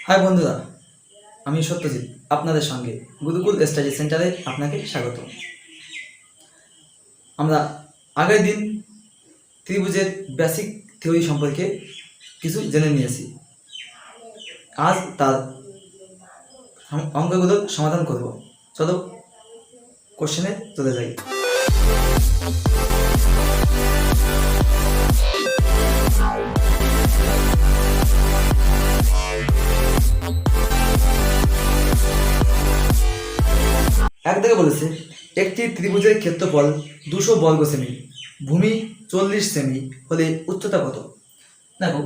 High বন্ধুরা, আমি সত্যজিৎ আপনাদের সঙ্গে গুরুকুল স্টাডি সেন্টারে আপনাকে স্বাগত। আমরা আগের দিন ত্রিভুজের বেসিক থিওরি সম্পর্কে কিছু জেনে নিয়েছি। আজ তার অঙ্কগুলোর সমাধান করব। চলো কোশ্চেনে চলে যাই। এক থেকে বলেছে একটি ত্রিভুজের ক্ষেত্রফল 200 বর্গ সেমি, ভূমি 40 সেমি হলে উচ্চতা কত? দেখো,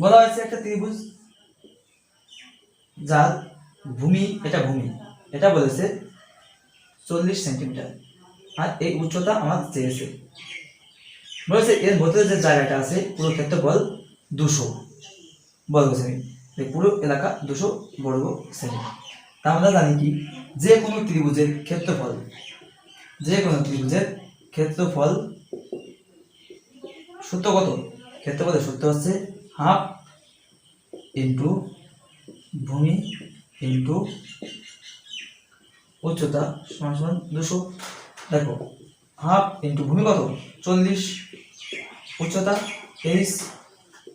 বলা হয়েছে একটা ত্রিভুজ যার ভূমি এটা বলেছে 40 সেন্টিমিটার, আর এই উচ্চতা আমার চেয়েছে। বলেছে এর ভেতরে যে জায়গাটা আছে পুরো ক্ষেত্রফল 200 বর্গ সেমি, পুরো এলাকা 200 বর্গ সেমি। তা আমরা জানি কি, যে কোনো ত্রিভুজের ক্ষেত্রফল সূত্র কত? ক্ষেত্রফলের সূত্র হচ্ছে হাফ ইন্টু ভূমি ইন্টু উচ্চতা সমান সমান 200। দেখো, হাফ ইন্টু ভূমি কত? 40, উচ্চতা 23,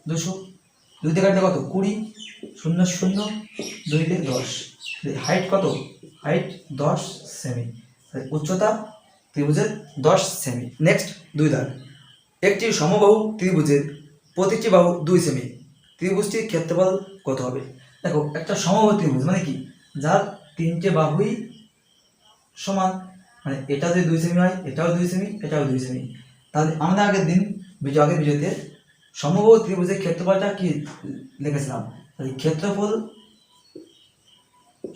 200, দুই দিয়ে কাটলে কত? 20, 0 0, 2 দিয়ে 10। হাইট কত? হাইট 10 সেমি, উচ্চতা ত্রিভুজের 10 সেমি। নেক্সট 2 দাগ, একটি সমবাহু ত্রিভুজের প্রতিটি বাহু 2 সেমি, ত্রিভুজটির ক্ষেত্রফল কত হবে? দেখো, একটা সমবাহু ত্রিভুজ মানে কি, যার 3টে বাহুই সমান, মানে এটা যদি 2 সেমি হয়, এটাও 2 সেমি, এটাও 2 সেমি। তাহলে আমরা আগের ভিডিওতে সমবাহু ত্রিভুজের ক্ষেত্রফলটা কি লিখেছিলাম? তাহলে ক্ষেত্রফল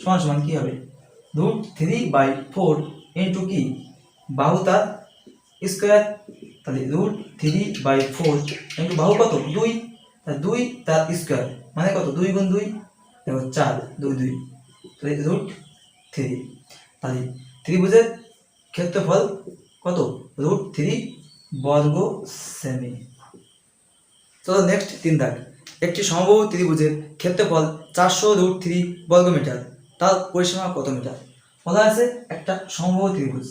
সমান সমান কি হবে? √3/4 ইন্টু কি, বাহু তার স্কোয়ার। তাহলে √3/4 ইন্টু বাহু কত? 2, 2 তার স্কোয়ার মানে কত? 2 গুণ 2 দেখো 4, 2 2, তাহলে √3। তাহলে ত্রিভুজের ক্ষেত্রফল কত? √3 বর্গ সেমি। চলো নেক্সট 3 দাগ, একটি সমবাহু ত্রিভুজের ক্ষেত্রফল 400√3 বর্গমিটার, তার পরিসীমা কত মিটার? বলা আছে একটা সমবাহু ত্রিভুজ,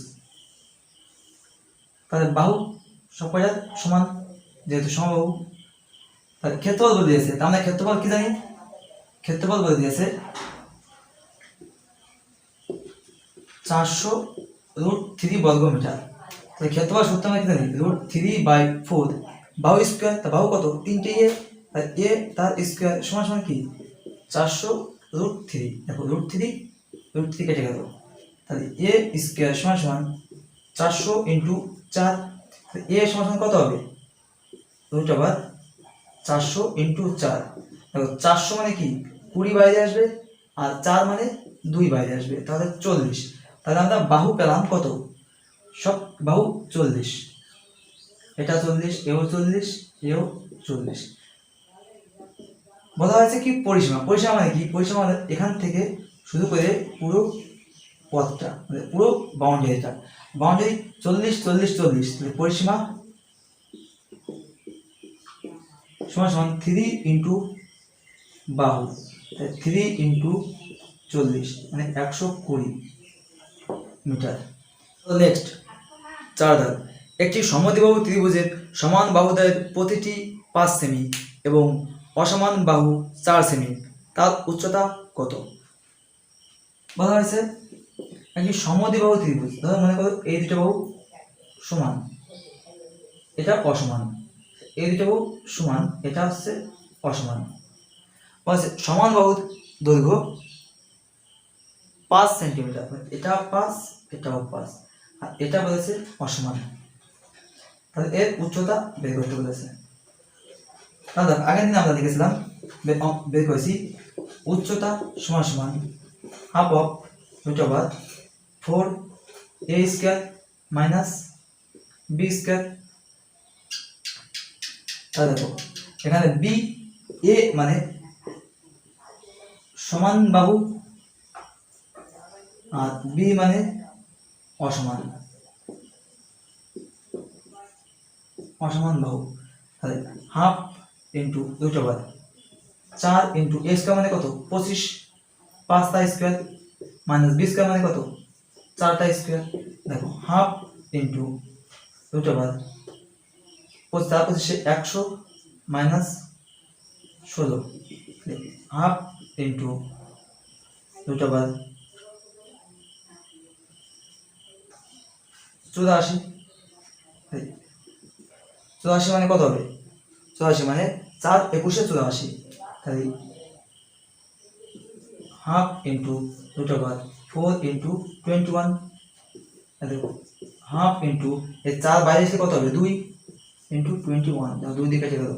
তাদের বাহু সব কয়টা সমান, যেহেতু সমবাহু। তার ক্ষেত্রফল বলে দিয়েছে, তার মানে ক্ষেত্রফল কি জানি? ক্ষেত্রফল বলে দিয়েছে 400√3 বর্গমিটার। তাহলে ক্ষেত্রফল সূত্র আমরা কি জানি? √3/4 বাহু স্কোয়ার, তা বাহু কত? 3টে এ তার স্কোয়ার সমান সমান কি 400√3। দেখো √3 কেটে গেল, তাহলে এ স্কোয়ার সমান সমান 400 ইন্টু 4। এ সমান সমান কত হবে? √400 ইন্টু 4। দেখো 400 মানে কি 20 বাইরে আসবে, আর 4 মানে 2 বাইরে আসবে, তাহলে 40। তাহলে আমরা বাহু পেলাম কত? সব বাহু 40, এটা 40, এও 40, এও 40। বলা হয়েছে কি পরিসীমা মানে কি? পরিসীমা মানে এখান থেকে শুরু করে পুরো পথটা, মানে পুরো বাউন্ডারি 40 40 40। তাহলে পরিসীমা সমান সমান 3 ইন্টু বাহু, 3 ইন্টু 40 মানে 120 মিটার। নেক্সট 4 দাগ, একটি সমদ্বিবাহু ত্রিভুজের সমান বাহুদ্বয়ের প্রতিটি 5 সেমি এবং অসমান বাহু 4 সেমি, তার উচ্চতা কত? বলা হয়েছে একটি সমদ্বিবাহু ত্রিভুজ, ধরো মনে করো এই দুটো বাহু সমান, এটা অসমান, এই দুটো বাহু সমান, এটা হচ্ছে অসমান। বলছে সমান বাহুর দৈর্ঘ্য 5 সেন্টিমিটার, এটা 5, এটাও 5, আর এটা বলেছে অসমান, তাহলে এর উচ্চতা বের করতে বলেছে। তাহলে আগের দিন আমরা লিখেছিলাম, বের করেছি উচ্চতা সমান সমান half of √4a² minus b²। তাহলে দেখো এখানে বি, এ মানে সমান বাহু, আর বি মানে অসমান বাহু। তাহলে হাফ ইন্টু √4 4 ইন্টু এ স্কোয়ার মানে কত 25, 5টা স্কোয়ার মাইনাস বি স্কোয়ার মানে কত 4টা স্কোয়ার। দেখো half into root over 100 minus 16, half into root over 84, 84 মানে কত হবে 84 মানে 4 21 84, তাহলে half into root over 4 into 21, দেখো হাফ ইন্টু এই 4 বাইরে এসে কত হবে 2 ইন্টু 21, 2 দিয়ে কেটে গেল,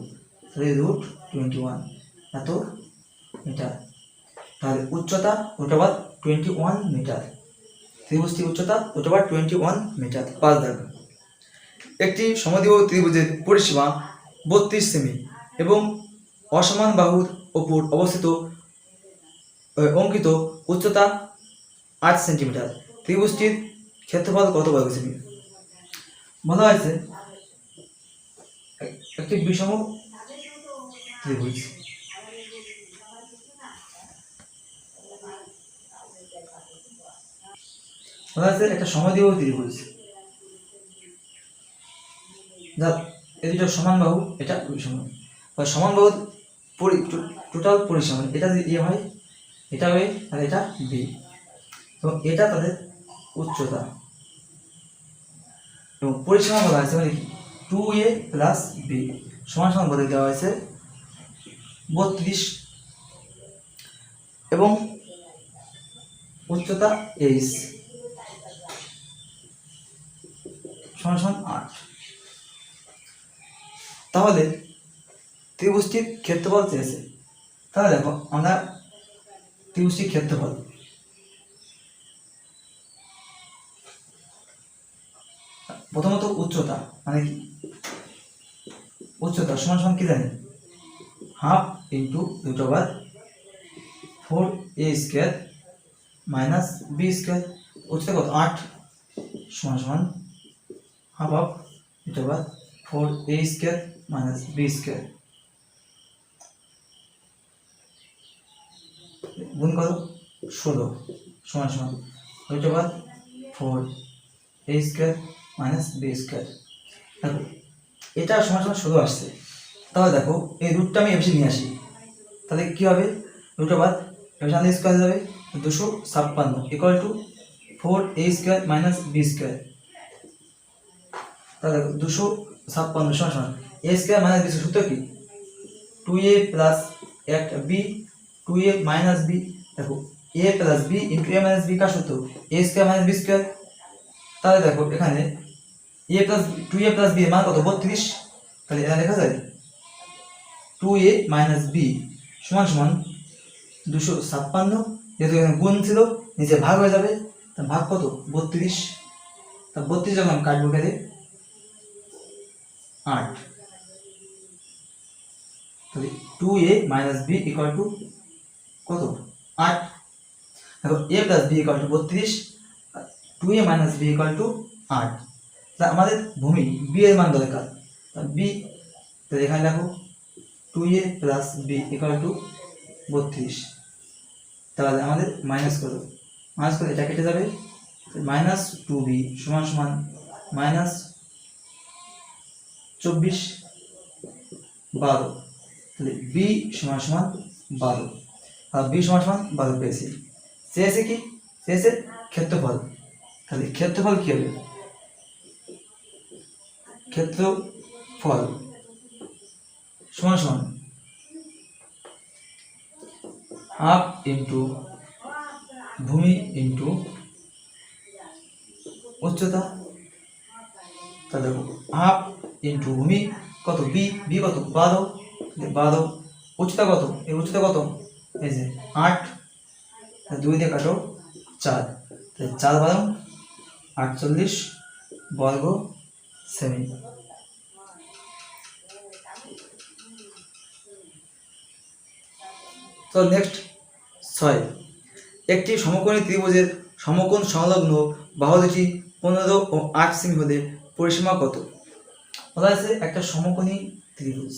তাহলে রুট 21 এত মিটার। তাহলে উচ্চতা রুট ওভার 21 মিটার, ত্রিভুজটির উচ্চতা রুট ওভার 21 মিটার। 5 দেখো একটি সমদ্বিবাহু ত্রিভুজের পরিসীমা 32 সেমি এবং অসমান বাহুর ওপর অবস্থিত অঙ্কিত উচ্চতা 8 সেন্টিমিটার। ত্রিভুজটির ক্ষেত্রফল কত বর্গ সেমি? বলা হয়েছে একটি বিষম ত্রিভুজ বলা হয়েছে একটা সমদ্বিবাহু ত্রিভুজ যার এটা সমান বাহু, এটা বিষম। সমান বাহুর টোটাল পরিসীমা এটা যদি এ হয়, এটা হয় আর এটা বি, এবং এটা তাদের উচ্চতা এবং পরিসীমা বলা হয়েছে মানে কি 2a প্লাস বি সমান সমান বলে দেওয়া হয়েছে 32 এবং উচ্চতা h সমান সমান 8। তাহলে ত্রিভুজটির ক্ষেত্রফল চেয়েছে। তাহলে দেখো আমরা ত্রিভুজটির ক্ষেত্রফল প্রথমত উচ্চতা মানে কি উচ্চতা সমান সমান কি জানি half into root over 4a square minus b square, উচ্চতা কত 8 সমান সমান half of root over 4a square minus b square গুণ করো 16 সমান সমান root over 4a square minus b square. দেখো এটা সমান সমান 16 আসছে, তাহলে দেখো এই রুটটা আমি এভাবে নিয়ে আসি, তাহলে কি হবে রুট ওভার এভাবে স্কোয়ার যাবে 256 equal to 4a square minus b square. তাহলে দেখো 256 সমান সমান a স্কোয়ার মাইনাস বি সূত্র কি 2a প্লাস একটা b 2a মাইনাস b। দেখো a plus b into a minus b কার সূত্র a square minus b square. তাহলে দেখো এখানে a plus 2a plus b এর মান কত 32, তাহলে এটা লেখা যায় 2a মাইনাস b সমান সমান 256, যেহেতু এখানে গুণ ছিল নিচে ভাগ হয়ে যাবে, তার ভাগ কত 32, তা 32 যখন আমি কাটবো কেটে 8, তাহলে 2a minus b equal to কত 8। দেখো a plus b equal to 32, 2a minus b equal to 8। তাহলে আমাদের ভূমি b এর মান দরকার, b তাহলে এখানে দেখো 2a plus b equal to 32, তাহলে আমাদের মাইনাস করো, মাইনাস করে এটা কেটে যাবে, মাইনাস 2b সমান সমান মাইনাস 24 12, তাহলে b সমান সমান 12, আর b সমান সমান 12 পেয়েছি। চেয়েছে কি চেয়েছে ক্ষেত্রফল, তাহলে ক্ষেত্রফল কি হবে ক্ষেত্রফল সমান সমান হাফ ইন্টু ভূমি ইন্টু উচ্চতা। তাহলে দেখো হাফ ইন্টু ভূমি কত বি কত 12, উচ্চতা কত এই উচ্চতা কত এই যে 8, 2 দিয়ে কাটো 4, তাহলে 4 12 48 বর্গ সেমি। তো নেক্সট 6, একটি সমকোণী ত্রিভুজের সমকোণ সংলগ্ন বাহু দুটি 15 ও 8 সেমি হলে পরিসীমা কত? বলা আছে একটা সমকোণী ত্রিভুজ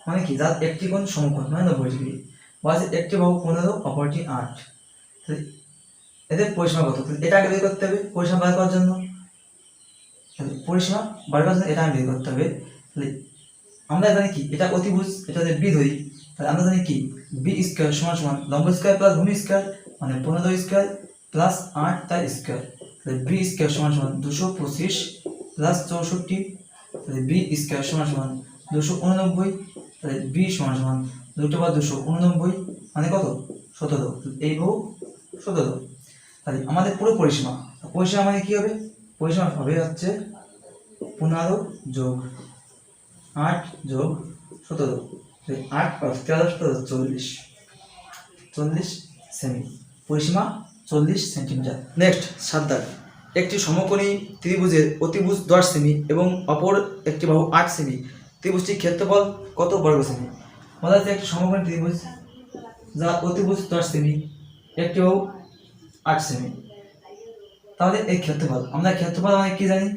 মানে কি, যার একটি কোণ সমকোণ মানে 90 ডিগ্রি, বা একটি বাহু 15 অপরটি 8, এদের পরিসীমা কত? এটা আগে বের করতে হবে পরিসীমা বার করার জন্য। পরিসীমা বার করার জন্য এটা আগে বের করতে হবে। আমরা জানি কি, এটা অতিভুজ, এটা যদি বি ধরি তাহলে আমরা জানি কি, বি স্কয়ার সমান সমান লম্ব স্কয়ার প্লাস ভূমি স্কয়ার মানে 15 স্কয়ার প্লাস 8 তার স্কয়ার, তাহলে বি স্কয়ার সমান সমান 225 প্লাস 64, তাহলে বি স্কয়ার সমান সমান 289, তাহলে বি সমান সমান 2/289 মানে কত? 17। এই বহু 17। তাহলে আমাদের পুরো পরিসীমা মানে কি হবে? পরিসীমা হবে হচ্ছে 15 যোগ 8 যোগ 17, 8 + 13 = 40 সেমি, পরিসীমা 40 সেন্টিমিটার। নেক্সট 7 দাগ, একটি সমকোণী ত্রিভুজের অতিভুজ 10 সেমি এবং অপর একটি বাহু 8 সেমি, ত্রিভুজটির ক্ষেত্রফল কত বর্গ সেমি? বলা হচ্ছে একটি সমকোণী ত্রিভুজ যার অতিভুজ 10 সেমি, একটি বাহু 8 সেমি, তাহলে এই ক্ষেত্রফল, আমরা ক্ষেত্রফল মানে কি জানি?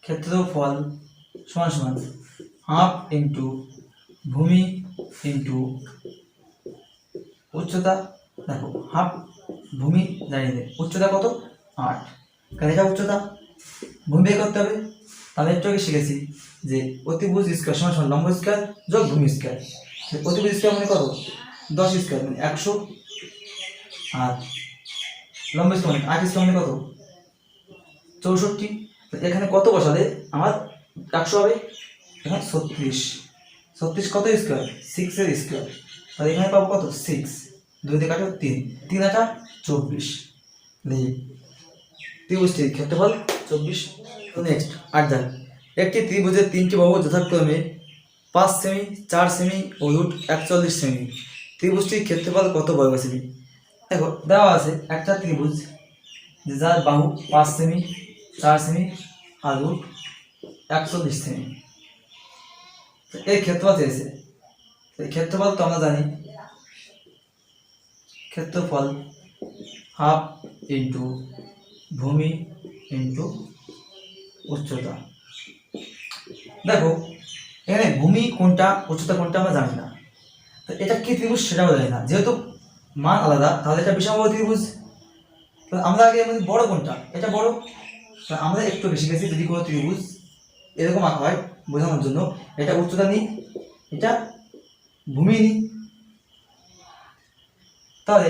ক্ষেত্রফল সমান সমান হাফ ইন্টু ভূমি ইন্টু উচ্চতা। দেখো হাফ ভূমি জানিয়ে দেয়, উচ্চতা কত? 8, কারণ এটা উচ্চতা, ভূমি বের করতে হবে। তাহলে একটু আগে শিখেছি যে অতিভুজ স্কয়ার সমান সমান লম্ব স্কয়ার যোগ ভূমি স্কয়ার। অতিভুজ স্কয়ার মানে কত? 10 স্কয়ার মানে 100, আর লম্ব স্কয়ার মানে 8 স্কয়ার মানে কত? 64। এখানে কত বসালে আমার 100 হবে? এখানে 36 কত স্কয়ার? 6 এর স্কয়ার, তাহলে এখানে পাবো কত? 6, 2 দিয়ে কাটো 3, 3 8 24, ত্রিভুজটির ক্ষেত্রফল 24। নেক্সট 8 দাগ, একটি ত্রিভুজের 3টি বাহু যথাক্রমে 5 সেমি, 4 সেমি ও রুট 41 সেমি, ত্রিভুজটির ক্ষেত্রফল কত বর্গ সেমি? দেখো দেওয়া আছে একটা ত্রিভুজ যার বাহু 5 সেমি, 4 সেমি আর রুট 41 সেমি, এই ক্ষেত্রফল চেয়েছে। এই ক্ষেত্রফল তো আমরা জানি, ক্ষেত্রফল হাফ ইন্টু ভূমি ইন্টু উচ্চতা। দেখো এখানে ভূমি কোনটা উচ্চতা কোনটা আমরা জানি না, তো এটা কি ত্রিভুজ সেটাও জানি না, যেহেতু মান আলাদা তাহলে এটা বিষমবাহু ত্রিভুজ। তো আমরা আগে আমাদের বড় কোনটা, এটা বড়, আমরা একটু বেশি গেছি। যদি কোনো ত্রিভুজ এরকম আঁকা হয় বোঝানোর জন্য, এটা উচ্চতা নিই, এটা ভূমি নিই, তাহলে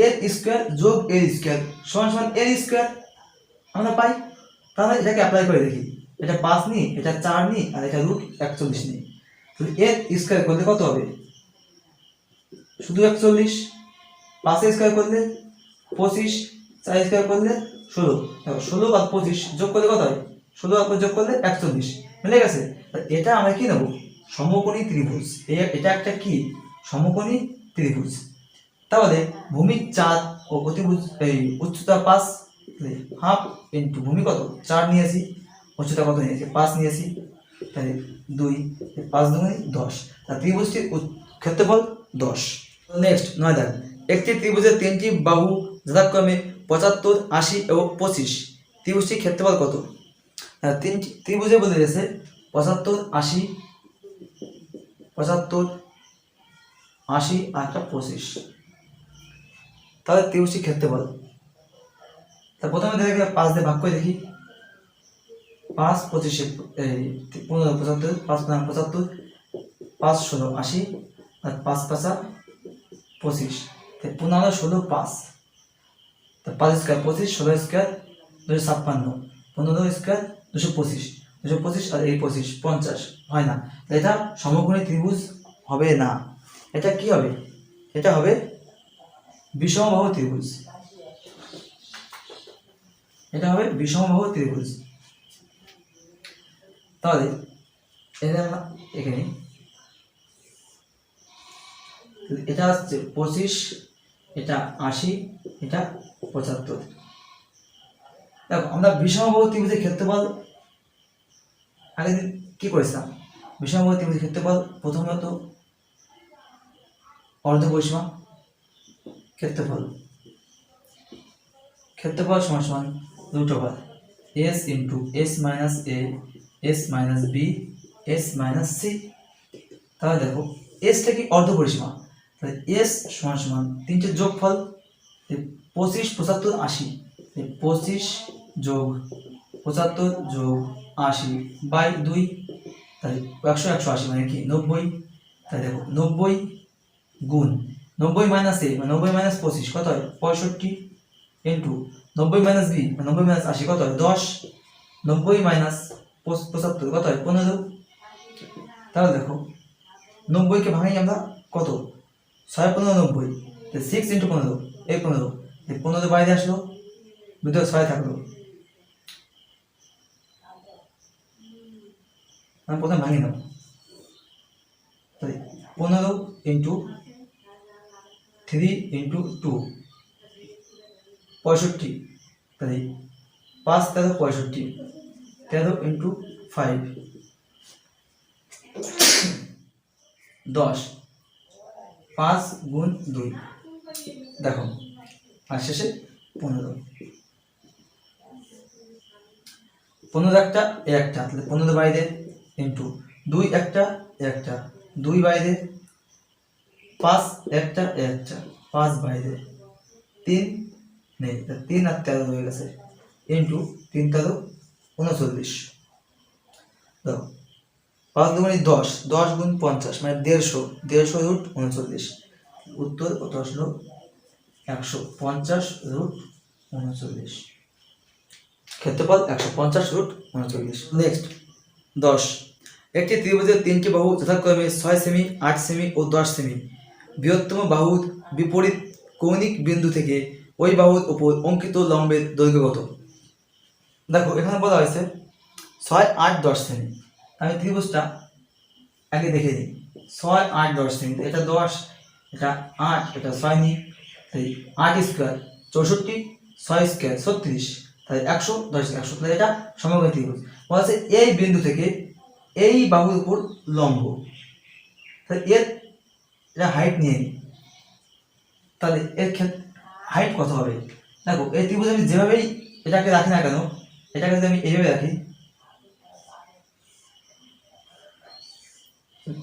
এর স্কয়ার যোগ এর স্কয়ার সমান সমান এর স্কয়ার আমরা পাই। তাহলে এটাকে অ্যাপ্লাই করে দেখি, এটা 5 নিই, এটা 4 নিই, আর এটা রুট 41 নিই, তাহলে এর স্কয়ার করলে কত হবে? শুধু 41, 5 এর স্কয়ার করলে 25, 4 স্কয়ার করলে 16, দেখো 16 আর 25 যোগ করলে কত হয়? 16 আর 25 যোগ করলে 41, মিলে গেছে। এটা আমরা কি নেব? সমকোণী ত্রিভুজ। এটা একটা কি? সমকোণী ত্রিভুজ। তাহলে ভূমি 4 ও অতিভুজ এই উচ্চতা 5, হাফ ইন্টু ভূমি কত? 4 নিয়েছি, উচ্চতা কত নিয়েছি? 5 নিয়েছি, তাহলে 2, 5 2 10, তা ত্রিভুজটির ক্ষেত্রফল 10। নেক্সট 9 দাগ, একটি ত্রিভুজের 3টি বাহু যথাক্রমে 75, 80 এবং 25, ত্রিভুজটির ক্ষেত্রফল কত? তিনটি ত্রিভুজে বলে দিয়েছে 75, 80, 75, 80 আর 25, তাহলে ত্রিভুজটির ক্ষেত্রফল। তা প্রথমে দেখে 5 দিয়ে ভাগ করে দেখি, 5 25 15 75, 5 75, 5 16 80 আর 5 5 25, 15 16 5, তা 5 স্কয়ার 25, 16 স্কয়ার 256, 15 স্কয়ার 225, 225 আর এই 25 50 হয় না, এটা সমকোণী ত্রিভুজ হবে না। এটা কি হবে? এটা হবে বিষমবাহু ত্রিভুজ। এটা হবে বিষমবাহু ত্রিভুজ। তাহলে এখানে এটা আসছে 25, এটা 80, এটা 75। দেখো আমরা বিষমবাহু ত্রিভুজের ক্ষেত্রফল আগে কি করেছিলাম? বিষমবাহু ত্রিভুজের ক্ষেত্রফল প্রথমত অর্ধ পরিসীমা ক্ষেত্রফল সমান সমান root over s into s minus a s minus b s minus c, তাহলে দেখো এসটা কি অর্ধ পরিসীমা, তাহলে এস সমান সমান তিনটে যোগফল 25 75 80, 25 যোগ 75 যোগ 80 বাই 2, তাহলে 100 180 মানে কি 90। তাহলে দেখো 90 গুণ 90 মাইনাস এ মানে 90 মাইনাস 25 কত হয় 65, ইন্টু 90 মাইনাস বি মানে 90 মাইনাস 80 কত হয় 10, 90 মাইনাস 75 কত হয় 15। তাহলে দেখো 90 কে ভাঙাই আমরা কত 6 15 90, 6 ইন্টু 15 এই 15, 15 বাইরে আসলো, ভিতরে 6 থাকলো। আমি প্রথমে ভাঙি নাও, তাহলে 15 ইন্টু 3 ইন্টু 2 65, তাহলে 5 13 65, 13 ইন্টু 5 10, 5 গুণ 2 দেখো আর শেষে 15, 15 একটা একটা, তাহলে 15 বাইরে ইন্টু 2 একটা একটা 2 বাইরে, 5 একটা একটা 5 বাইরে, 3 নেই 3 আর 13 হয়ে গেছে, ইন্টু 3 13 39। দেখো 5 দুগুণে 10, 10 গুণ 50 মানে 150, 150 রুট 39, উত্তর কত আসলো 150 রুট 39, ক্ষেত্রফল 150 রুট 39। নেক্সট 10, একটি ত্রিভুজের তিনটি বাহু যথাক্রমে 6 সেমি 8 সেমি ও 10 সেমি, বৃহত্তম বাহুর বিপরীত কৌণিক বিন্দু থেকে ওই বাহুর উপর অঙ্কিত লম্বের দৈর্ঘ্য কত। দেখো এখানে বলা হয়েছে 6 8 10 সেমি, আমি ত্রিভুজটা আগে দেখে নিই। 6 8 10 সেমি, এটা 10 এটা 8 এটা 6 নি, তাই 8 স্কোয়ার 64, 6 স্কোয়ার 36, তাহলে 100 10 100, তাহলে এটা সমকোণী ত্রিভুজ। বলা আছে এই বিন্দু থেকে এই বাহুর উপর লম্ব, তাহলে এর এটা হাইট নিয়ে নিই, তাহলে এর হাইট কত হবে। দেখো এই ত্রিভুজ আমি যেভাবেই এটাকে রাখি না কেন, এটাকে যদি আমি এইভাবে রাখি,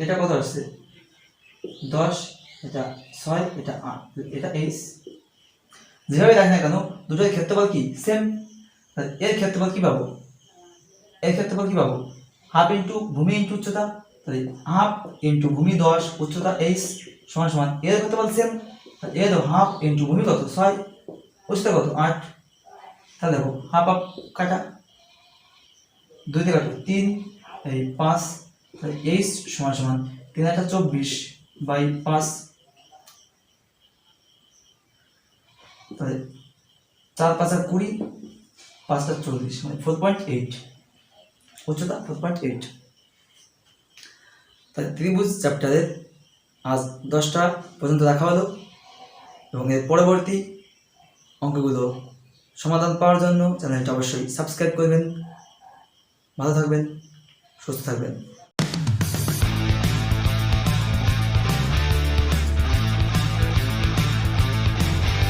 এটা কত আসছে 10, এটা 6 এটা 8, এটা এইচ, যেভাবে রাখি না কেন দুটোর ক্ষেত্রফল কি সেম, তাহলে এর ক্ষেত্রফল কি পাবো, এর ক্ষেত্রফল কি পাবো হাফ ইন্টু ভূমি ইন্টু উচ্চতা, তাহলে হাফ ইন্টু ভূমি 10 উচ্চতা এইচ সমান সমান এর ক্ষেত্রফল সেম, এর হাফ ইন্টু ভূমি কত 6 উচ্চতা কত 8, তাহলে দেখো হাফ হাফ কাটা 2 দিয়ে কাটো 3 এই 5, তাহলে এইচ সমান সমান 3 8 24 বাই 5, তাহলে 4 5 20 5 40 মানে 4.8, উচ্চতা 4.8। তাহলে ত্রিভুজ চ্যাপ্টারের আজ 10টা পর্যন্ত রাখা হলো, এবং এর পরবর্তী অঙ্কগুলো সমাধান পাওয়ার জন্য চ্যানেলটা অবশ্যই সাবস্ক্রাইব করবেন। ভালো থাকবেন, সুস্থ থাকবেন।